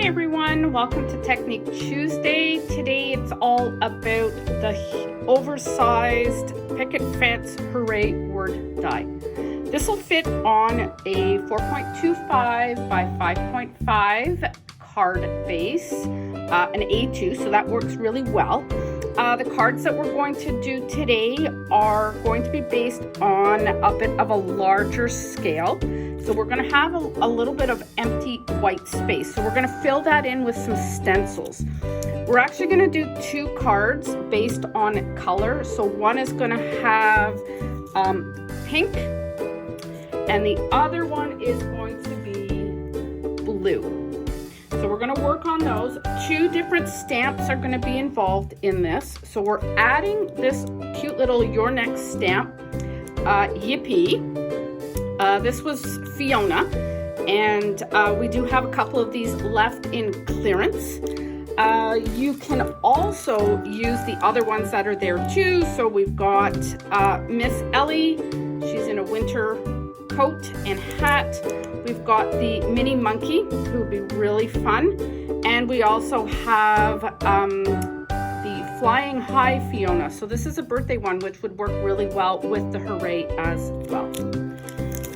Hi everyone, welcome to Technique Tuesday. Today it's all about the oversized picket fence hooray word die. This will fit on a 4.25 by 5.5 card base, an A2, so that works really well. The cards that we're going to do today are going to be based on a bit of a larger scale. So we're going to have a little bit of empty white space. So we're going to fill that in with some stencils. We're actually going to do two cards based on color. So one is going to have pink and the other one is going to be blue. So we're going to work on those. Two different stamps are going to be involved in this. So we're adding this cute little Your Next stamp, Yippee. This was Fiona, and we do have a couple of these left in clearance. You can also use the other ones that are there too. So we've got Miss Ellie. She's in a winter coat and hat. We've got the mini monkey, who would be really fun. And we also have the flying high Fiona. So this is a birthday one, which would work really well with the hooray as well.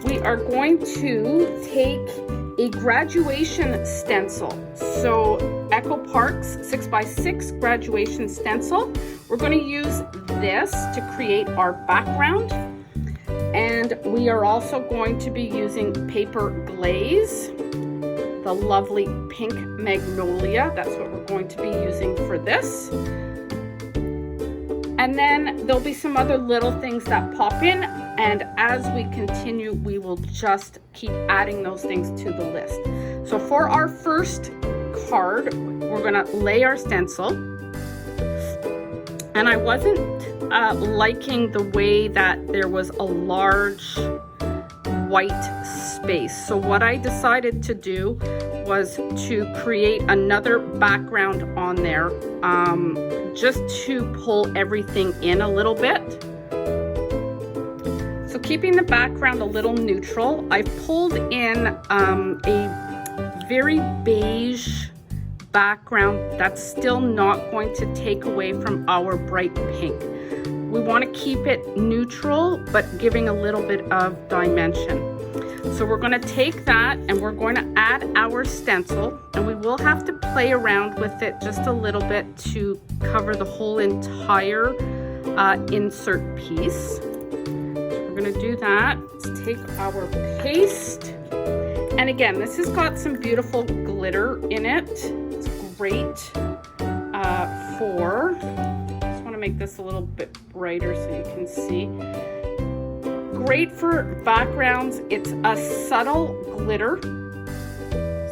We are going to take a graduation stencil. So Echo Park's 6x6 graduation stencil. We're going to use this to create our background. And we are also going to be using paper glaze, the lovely pink magnolia. That's what we're going to be using for this. And then there'll be some other little things that pop in. And as we continue, we will just keep adding those things to the list. So for our first card, we're gonna lay our stencil. And I wasn't liking the way that there was a large white space. So what I decided to do was to create another background on there, just to pull everything in a little bit. So keeping the background a little neutral, I pulled in a very beige background that's still not going to take away from our bright pink. We want to keep it neutral, but giving a little bit of dimension. So we're going to take that and we're going to add our stencil, and we will have to play around with it just a little bit to cover the whole entire insert piece. We're going to do that. Let's take our paste. And again, this has got some beautiful glitter in it. It's great for, just want to make this a little bit brighter so you can see. Great for backgrounds. It's a subtle glitter,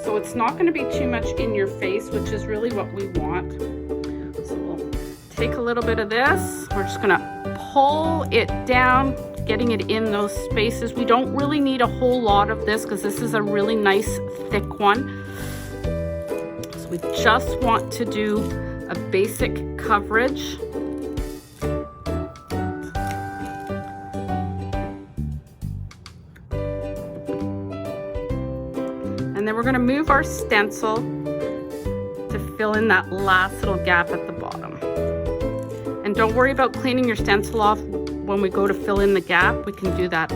so it's not going to be too much in your face, which is really what we want. So we'll take a little bit of this. We're just going to pull it down, getting it in those spaces. We don't really need a whole lot of this because this is a really nice thick one. So we just want to do a basic coverage. And then we're going to move our stencil to fill in that last little gap at the bottom. And don't worry about cleaning your stencil off when we go to fill in the gap. We can do that,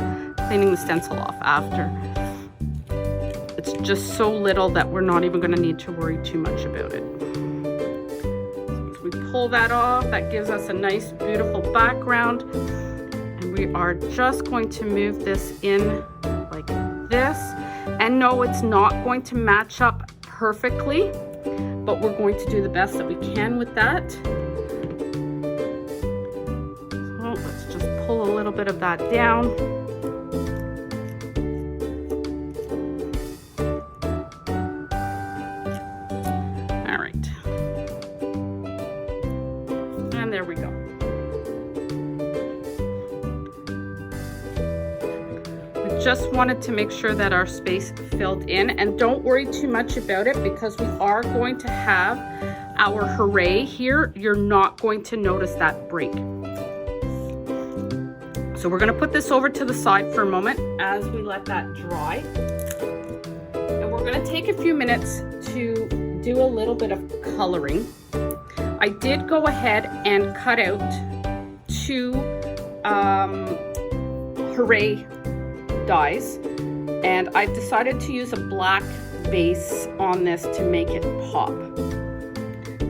cleaning the stencil off after. It's just so little that we're not even going to need to worry too much about it. So we pull that off. That gives us a nice, beautiful background. And we are just going to move this in like this. And no, it's not going to match up perfectly, but we're going to do the best that we can with that. So let's just pull a little bit of that down. All right. And there we go. Just wanted to make sure that our space filled in, and don't worry too much about it because we are going to have our hooray here. You're not going to notice that break. So we're going to put this over to the side for a moment as we let that dry. And we're going to take a few minutes to do a little bit of coloring. I did go ahead and cut out 2 Hooray dies, and I've decided to use a black base on this to make it pop.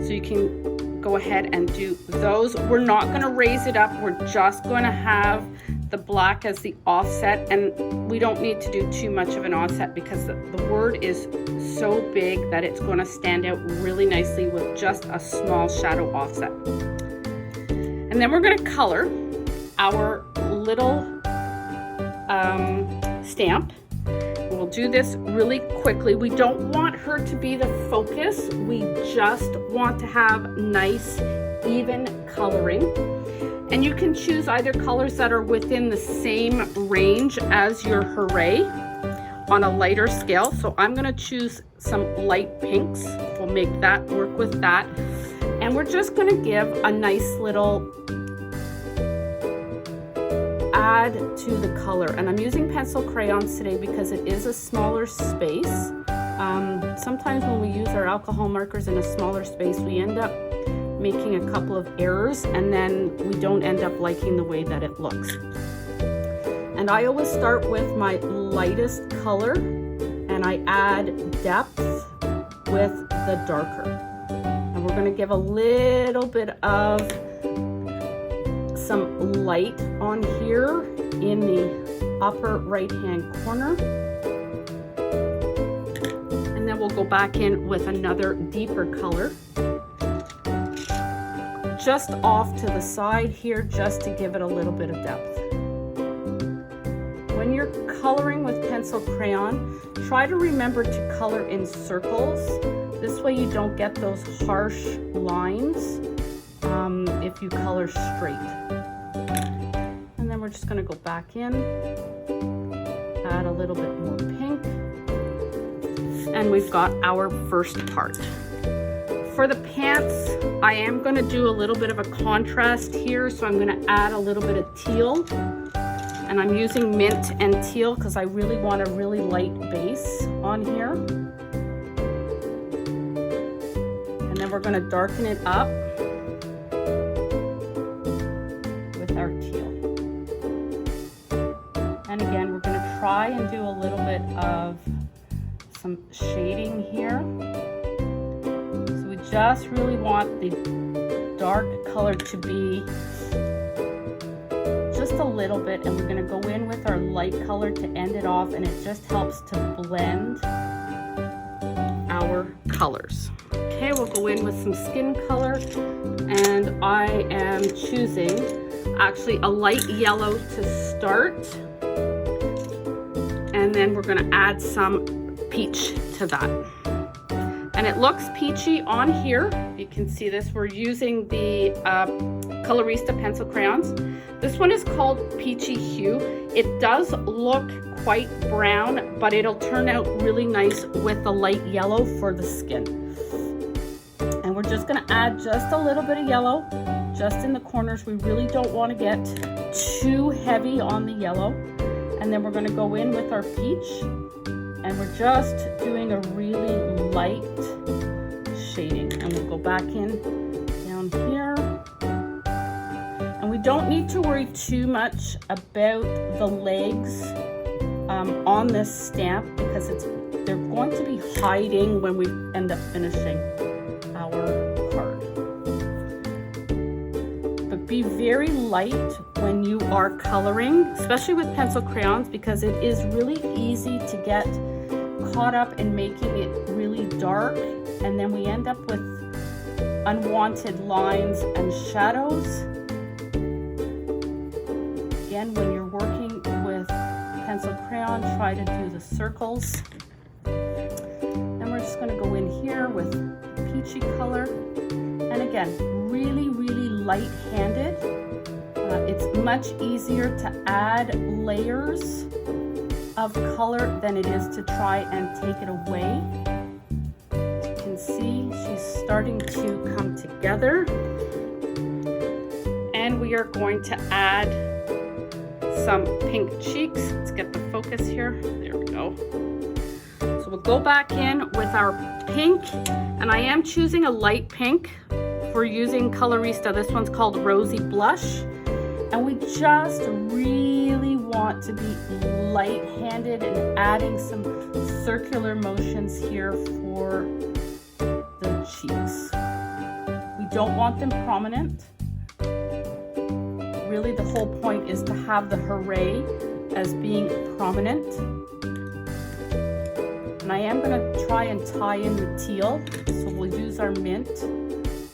So you can go ahead and do those. We're not going to raise it up. We're just going to have the black as the offset, and we don't need to do too much of an offset because the word is so big that it's going to stand out really nicely with just a small shadow offset. And then we're going to color our little stamp. We'll do this really quickly. We don't want her to be the focus. We just want to have nice, even coloring. And you can choose either colors that are within the same range as your Hooray on a lighter scale. So I'm going to choose some light pinks. We'll make that work with that. And we're just going to give a nice little add to the color. And I'm using pencil crayons today because it is a smaller space. Sometimes when we use our alcohol markers in a smaller space, we end up making a couple of errors, and then we don't end up liking the way that it looks. And I always start with my lightest color, and I add depth with the darker. And we're going to give a little bit of some light on here in the upper right hand corner. And then we'll go back in with another deeper color just off to the side here, just to give it a little bit of depth. When you're coloring with pencil crayon, try to remember to color in circles. This way you don't get those harsh lines if you color straight. And then we're just going to go back in, add a little bit more pink, and we've got our first part. For the pants, I am going to do a little bit of a contrast here, so I'm going to add a little bit of teal. And I'm using mint and teal because I really want a really light base on here. And then we're going to darken it up with our teal. And again, we're going to try and do a little bit of some shading here. Just really want the dark color to be just a little bit, and we're going to go in with our light color to end it off, and it just helps to blend our colors. Okay, we'll go in with some skin color, and I am choosing actually a light yellow to start, and then we're going to add some peach to that. And it looks peachy on here. You can see this. We're using the Colorista pencil crayons. This one is called Peachy Hue. It does look quite brown, but it'll turn out really nice with the light yellow for the skin. And we're just gonna add just a little bit of yellow, just in the corners. We really don't want to get too heavy on the yellow. And then we're gonna go in with our peach. And we're just doing a really light shading. And we'll go back in down here. And we don't need to worry too much about the legs on this stamp because they're going to be hiding when we end up finishing our card. But be very light when you are coloring, especially with pencil crayons, because it is really easy to get caught up in making it really dark, and then we end up with unwanted lines and shadows. Again, when you're working with pencil crayon, try to do the circles. Then we're just going to go in here with peachy color, and again, really light-handed. It's much easier to add layers of color than it is to try and take it away. As you can see, she's starting to come together. And we are going to add some pink cheeks. Let's get the focus here. There we go. So So we'll go back in with our pink, and I am choosing a light pink for using Colorista. This one's called Rosy Blush. And we just really want to be light-handed and adding some circular motions here for the cheeks. We don't want them prominent. Really, the whole point is to have the hooray as being prominent. And I am going to try and tie in the teal, so we'll use our mint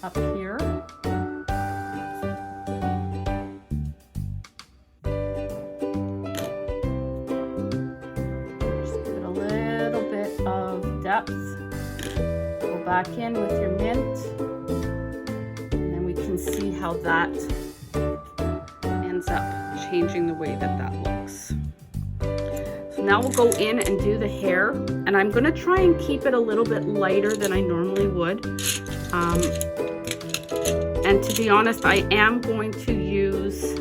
up here. Just give it a little bit of depth. Go back in with your mint, and then we can see how that ends up changing the way that that looks. So now we'll go in and do the hair, and I'm going to try and keep it a little bit lighter than I normally would. And to be honest, I am going to use,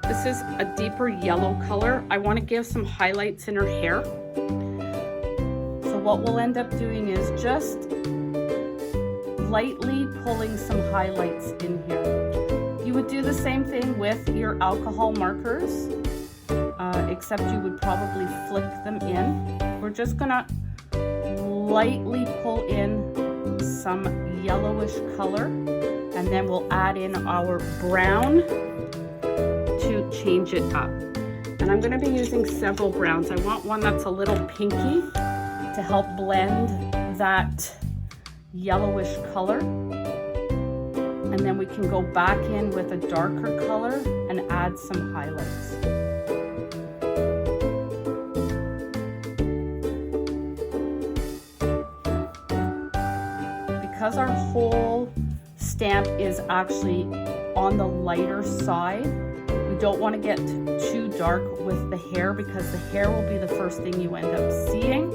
this is a deeper yellow color. I want to give some highlights in her hair. So what we'll end up doing is just lightly pulling some highlights in here. You would do the same thing with your alcohol markers, except you would probably flick them in. We're just gonna lightly pull in some yellowish color, and then we'll add in our brown to change it up. And I'm gonna be using several browns. I want one that's a little pinky to help blend that yellowish color. And then we can go back in with a darker color and add some highlights. Because our whole stamp is actually on the lighter side, we don't want to get too dark with the hair, because the hair will be the first thing you end up seeing.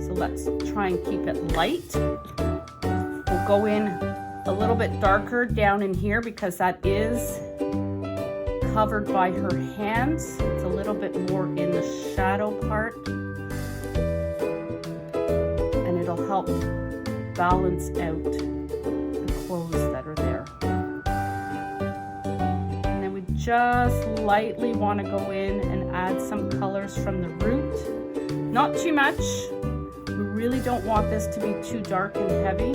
So let's try and keep it light. We'll go in a little bit darker down in here because that is covered by her hands. It's a little bit more in the shadow part, and it'll help balance out the clothes that are there. And then we just lightly want to go in and add some colors from the root. Not too much. We really don't want this to be too dark and heavy.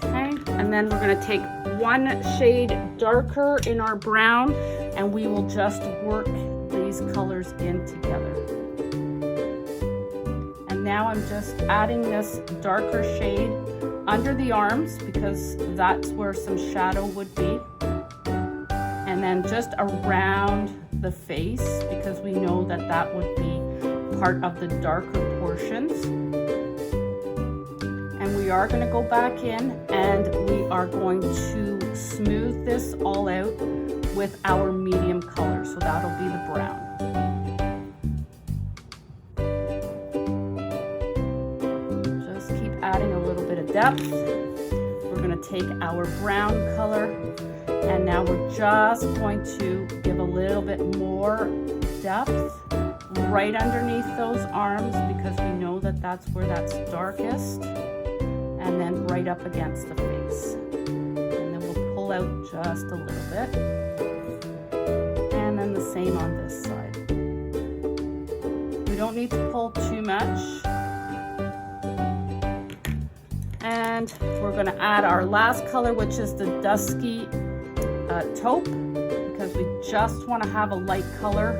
Okay, and then we're going to take one shade darker in our brown, and we will just work these colors in together. Now I'm just adding this darker shade under the arms, because that's where some shadow would be. And then just around the face, because we know that that would be part of the darker portions. And we are going to go back in and we are going to smooth this all out with our medium color. So that'll be the brown. Adding a little bit of depth. We're going to take our brown color, and now we're just going to give a little bit more depth right underneath those arms, because we know that that's where that's darkest, and then right up against the face. And then we'll pull out just a little bit, and then the same on this side. We don't need to pull too much. And we're going to add our last color, which is the dusky taupe, because we just want to have a light color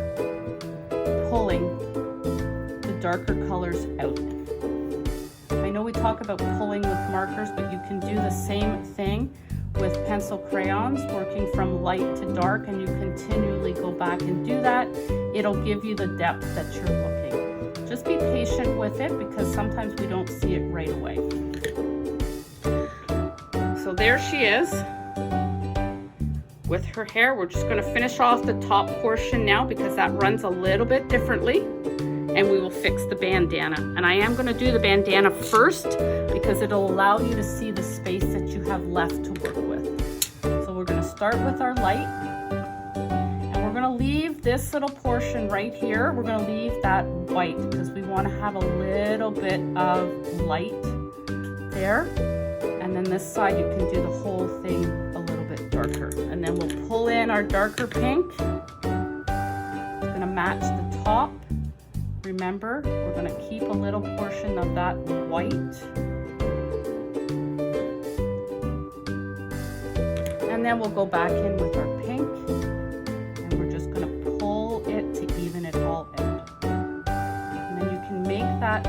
pulling the darker colors out. I know we talk about pulling with markers, but you can do the same thing with pencil crayons, working from light to dark, and you continually go back and do that. It'll give you the depth that you're looking. Just be patient with it, because sometimes we don't see it right away. So there she is with her hair. We're just going to finish off the top portion now, because that runs a little bit differently, and we will fix the bandana. And I am going to do the bandana first, because it'll allow you to see the space that you have left to work with. So we're going to start with our light, gonna leave this little portion right here. We're gonna leave that white because we wanna have a little bit of light there. And then this side, you can do the whole thing a little bit darker. And then we'll pull in our darker pink. It's gonna match the top. Remember, we're gonna keep a little portion of that white. And then we'll go back in with our pink. And we're just gonna pull it to even it all out. And then you can make that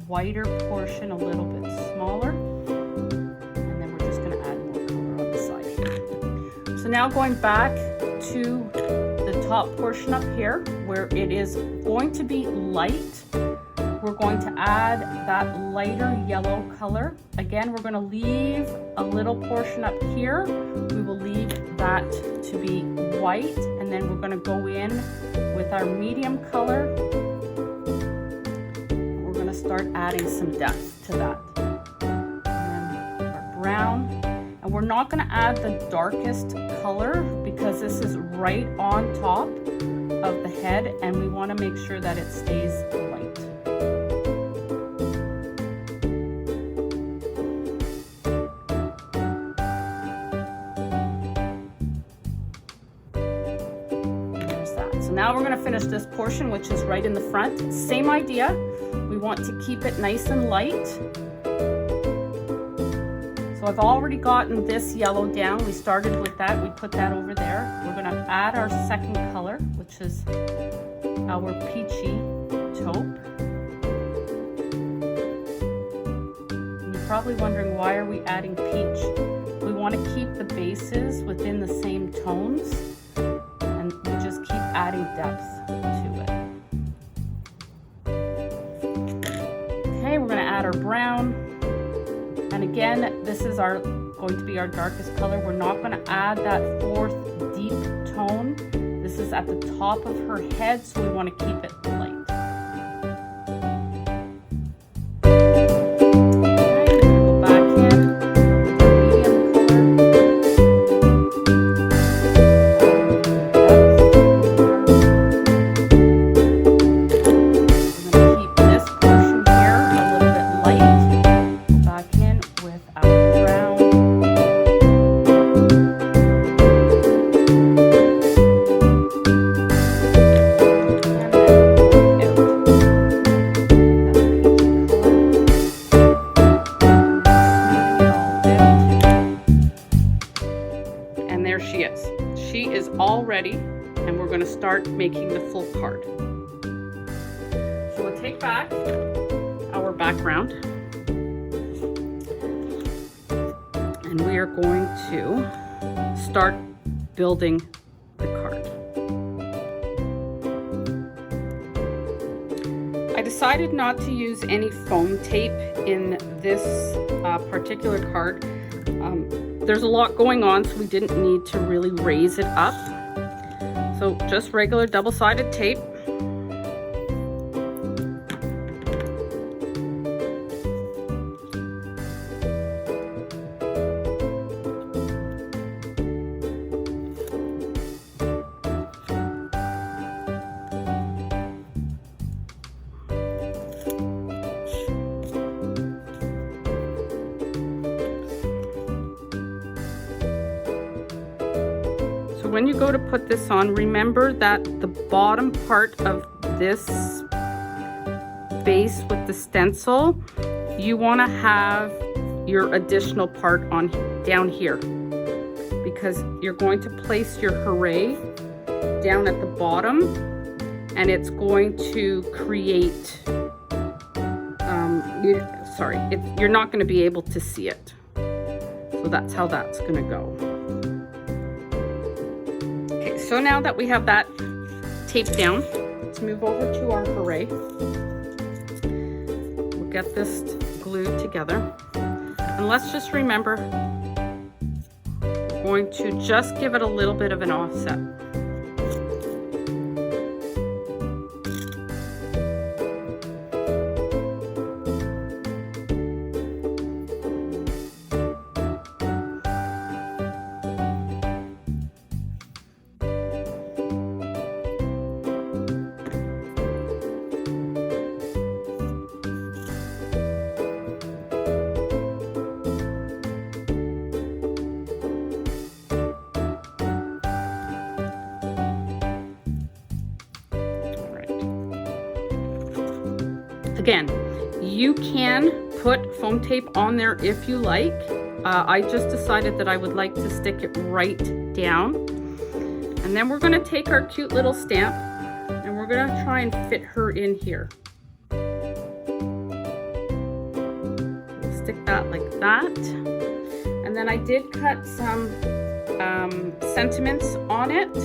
whiter portion a little bit smaller. And then we're just gonna add more color on the side here. So now going back to the top portion up here where it is going to be light, we're going to add that lighter yellow color. Again, we're going to leave a little portion up here. We will leave that to be white, and then we're going to go in with our medium color. We're going to start adding some depth to that. And then our brown. And we're not going to add the darkest color because this is right on top of the head, and we want to make sure that it stays light. There's that. So now we're going to finish this portion, which is right in the front. Same idea. We want to keep it nice and light. So I've already gotten this yellow down. We started with that, we put that over there. We're gonna add our second color, which is our peachy taupe. And you're probably wondering, why are we adding peach? We wanna keep the bases within the same tones, and we just keep adding depth to it. Okay, we're gonna add our brown. And again, this is going to be our darkest color. We're not going to add that fourth deep tone. This is at the top of her head, so we want to keep it light. She is all ready, and we're going to start making the full card. So we'll take back our background, and we are going to start building the card. I decided not to use any foam tape in this particular card. There's a lot going on, so we didn't need to really raise it up. So just regular double-sided tape. When you go to put this on, remember that the bottom part of this base with the stencil, you want to have your additional part on down here, because you're going to place your hooray down at the bottom, and it's going to create you're not going to be able to see it. So that's how that's going to go. So now that we have that taped down, let's move over to our hooray. We'll get this glued together. And let's just remember, we're going to just give it a little bit of an offset. Again, you can put foam tape on there if you like. I just decided that I would like to stick it right down. And then we're going to take our cute little stamp and we're going to try and fit her in here. We'll stick that like that. And then I did cut some sentiments on it.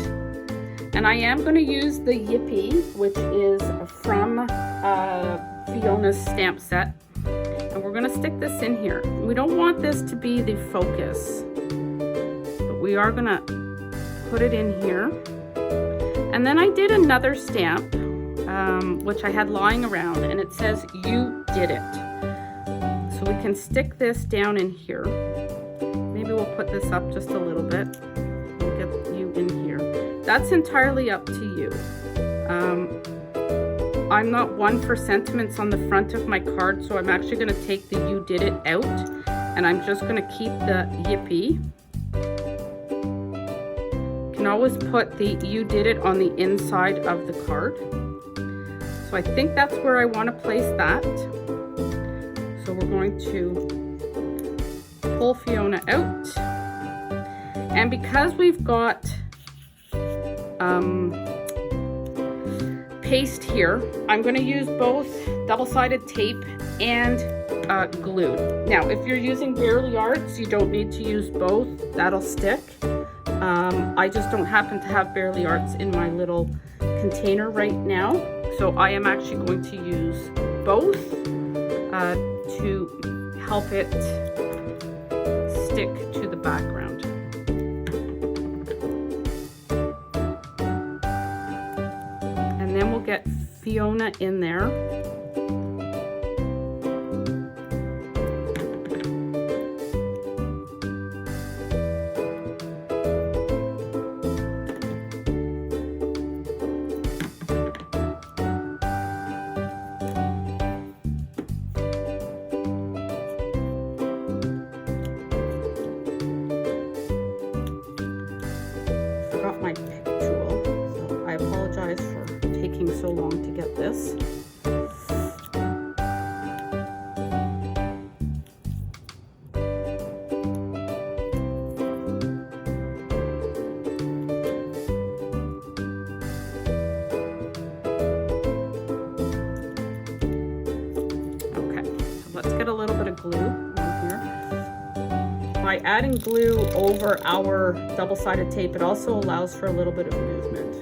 And I am going to use the Yippee, which is from Fiona's stamp set. And we're going to stick this in here. We don't want this to be the focus, but we are going to put it in here. And then I did another stamp, which I had lying around, and it says, "You did it." So we can stick this down in here. Maybe we'll put this up just a little bit. We'll get "you" in here. That's entirely up to you. I'm not one for sentiments on the front of my card, so I'm actually going to take the "you did it" out, and I'm just going to keep the Yippee. You can always put the "you did it" on the inside of the card. So I think that's where I want to place that. So we're going to pull Fiona out, and because we've got paste here, I'm going to use both double-sided tape and glue. Now, if you're using Barely Arts, you don't need to use both. That'll stick. I just don't happen to have Barely Arts in my little container right now, so I am actually going to use both to help it stick to the background. And then we'll get Fiona in there. Forgot my pick tool, so I apologize for taking so long to get this. Okay, so let's get a little bit of glue on here. By adding glue over our double-sided tape, it also allows for a little bit of movement.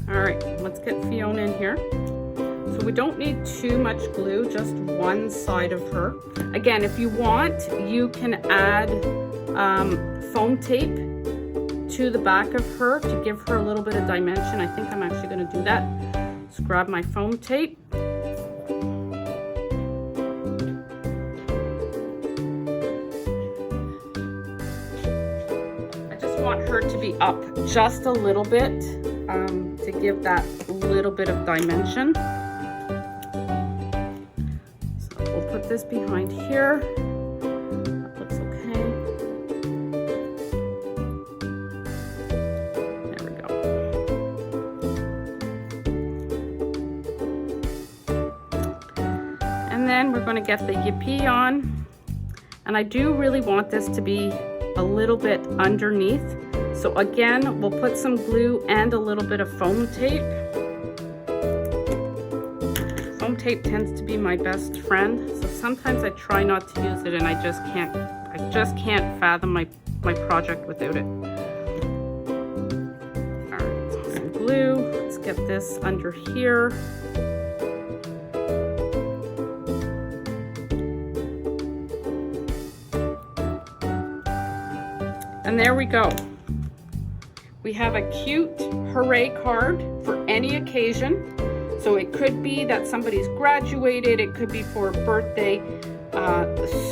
Alright, let's get Fiona in here. So we don't need too much glue, just one side of her. Again, if you want, you can add foam tape to the back of her to give her a little bit of dimension. I think I'm actually going to do that. Let's grab my foam tape. I just want her to be up just a little bit. To give that little bit of dimension. So we'll put this behind here. That looks okay. There we go. And then we're going to get the Yippee on. And I do really want this to be a little bit underneath. So again, we'll put some glue and a little bit of foam tape. Foam tape tends to be my best friend, so sometimes I try not to use it and I just can't fathom my project without it. Alright, so some glue. Let's get this under here. And there we go. We have a cute hooray card for any occasion. So it could be that somebody's graduated, it could be for a birthday.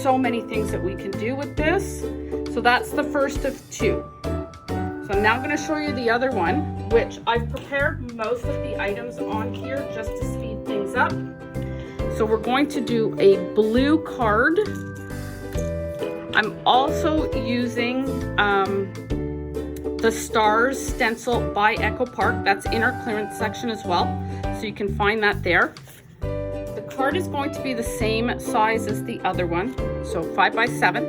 So many things that we can do with this. So that's the first of two. So I'm now going to show you the other one, which I've prepared most of the items on here just to speed things up. So we're going to do a blue card. I'm also using the Stars stencil by Echo Park. That's in our clearance section as well, so you can find that there. The card is going to be the same size as the other one, so 5 by 7.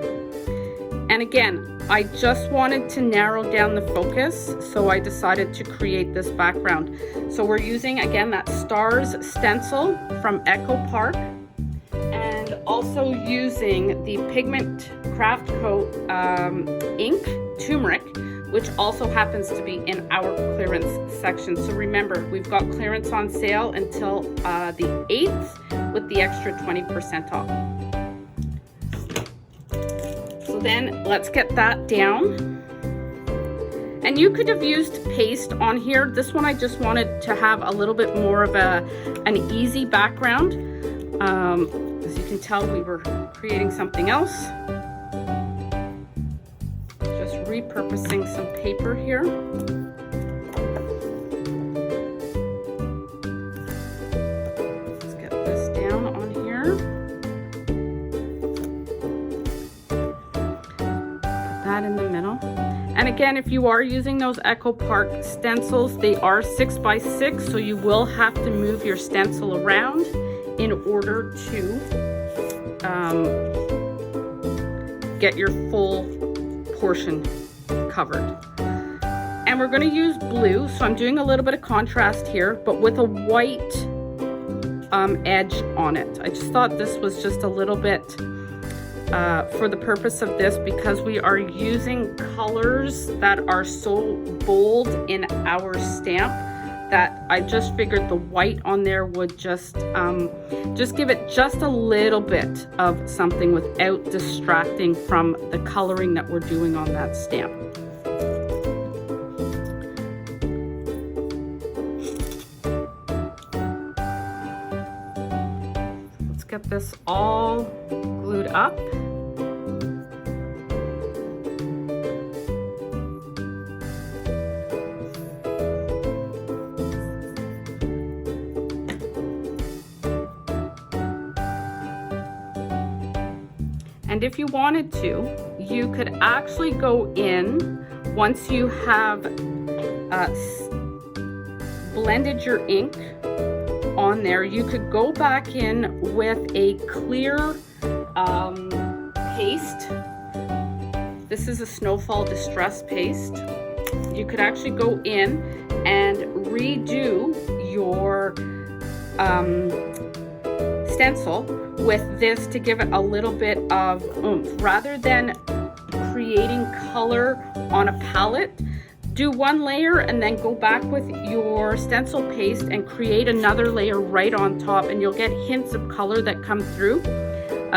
And again, I just wanted to narrow down the focus, so I decided to create this background. So we're using, again, that Stars stencil from Echo Park, and also using the Pigment Craft Co. ink, turmeric, which also happens to be in our clearance section. So remember, we've got clearance on sale until the 8th with the extra 20% off. So then let's get that down. And you could have used paste on here. This one I just wanted to have a little bit more of an easy background. As you can tell, we were creating something else. Just repurposing some paper here. Let's get this down on here. Put that in the middle. And again, if you are using those Echo Park stencils, they are 6 by 6, so you will have to move your stencil around in order to get your full portion covered. And we're going to use blue, so I'm doing a little bit of contrast here, but with a white edge on it. I just thought this was just a little bit for the purpose of this, because we are using colors that are so bold in our stamp that I just figured the white on there would just give it just a little bit of something without distracting from the coloring that we're doing on that stamp. Let's get this all glued up. And if you wanted to, you could actually go in, once you have blended your ink on there, you could go back in with a clear paste. This is a Snowfall Distress paste. You could actually go in and redo your stencil with this to give it a little bit of oomph. Rather than creating color on a palette, do one layer and then go back with your stencil paste and create another layer right on top, and you'll get hints of color that come through.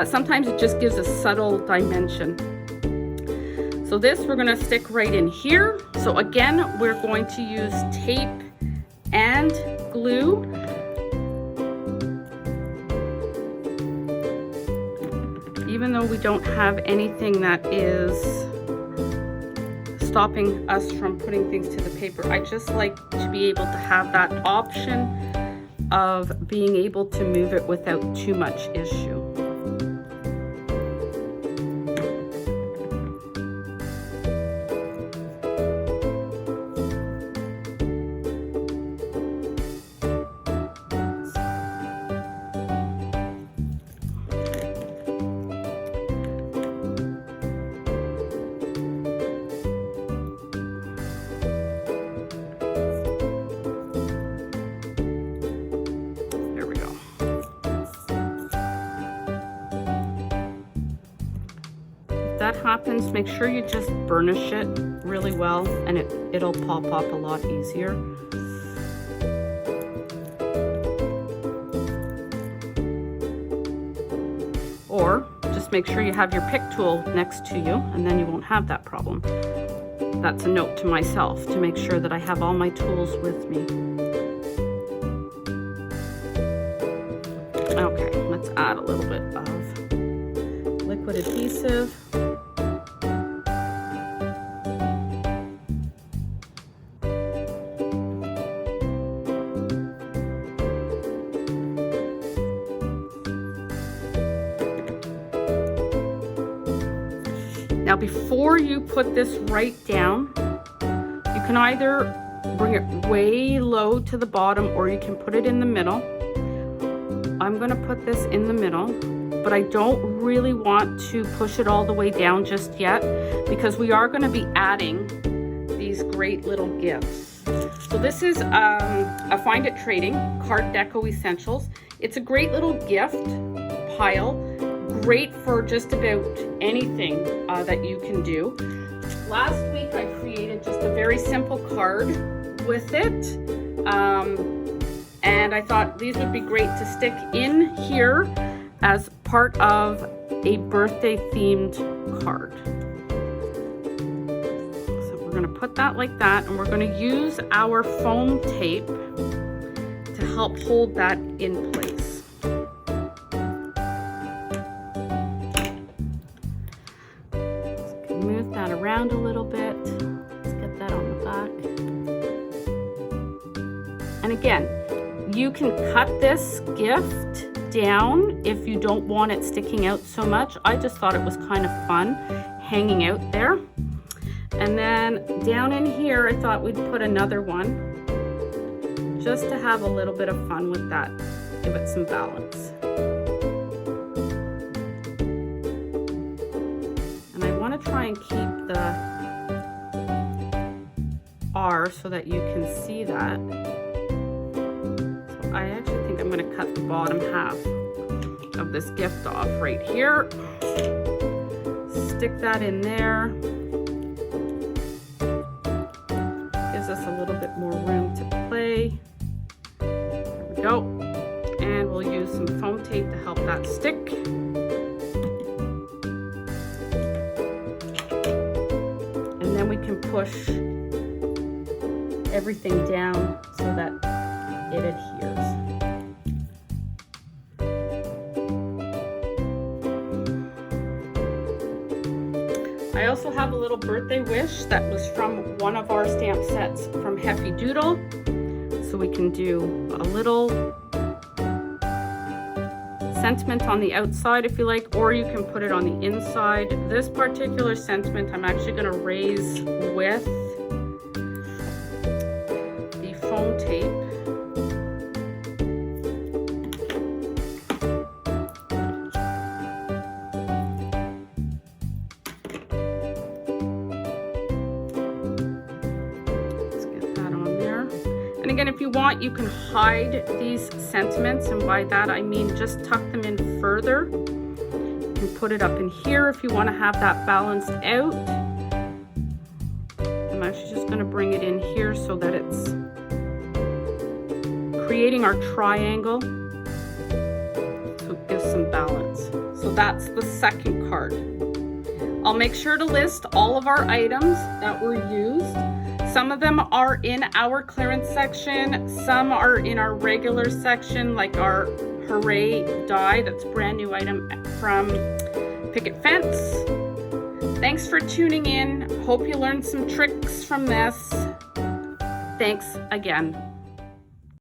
Sometimes it just gives a subtle dimension. So this we're going to stick right in here. So again, we're going to use tape and glue. Even though we don't have anything that is stopping us from putting things to the paper, I just like to be able to have that option of being able to move it without too much issue. That happens, make sure you just burnish it really well, and it'll pop up a lot easier. Or just make sure you have your pick tool next to you, and then you won't have that problem. That's a note to myself, to make sure that I have all my tools with me. Okay, let's add a little bit of liquid adhesive. Now, before you put this right down, you can either bring it way low to the bottom or you can put it in the middle. I'm going to put this in the middle, but I don't really want to push it all the way down just yet because we are going to be adding these great little gifts. So this is a Find It Trading Card Deco Essentials. It's a great little gift pile. Great for just about anything that you can do. Last week I created just a very simple card with it, and I thought these would be great to stick in here as part of a birthday themed card. So we're going to put that like that, and we're going to use our foam tape to help hold that in place. Move that around a little bit. Let's get that on the back. And again, you can cut this gift down if you don't want it sticking out so much. I just thought it was kind of fun hanging out there. And then down in here, I thought we'd put another one just to have a little bit of fun with that. Give it some balance. Try and keep the R so that you can see that. So I actually think I'm going to cut the bottom half of this gift off right here. Stick that in there. Gives us a little bit more room to play. There we go. And we'll use some foam tape to help that stick. We can push everything down so that it adheres. I also have a little birthday wish that was from one of our stamp sets from Heffy Doodle. So we can do a little sentiment on the outside if you like, or you can put it on the inside. This particular sentiment I'm actually going to raise with the foam tape. Let's get that on there. And again, if you want, you can hide these sentiments, and by that I mean just tuck them in further. You can put it up in here if you want to have that balanced out. I'm actually just going to bring it in here so that it's creating our triangle, so it gives some balance. So that's the second card. I'll make sure to list all of our items that were used. Some of them are in our clearance section, some are in our regular section, like our Hooray die, that's a brand new item from Picket Fence. Thanks for tuning in. Hope you learned some tricks from this. Thanks again.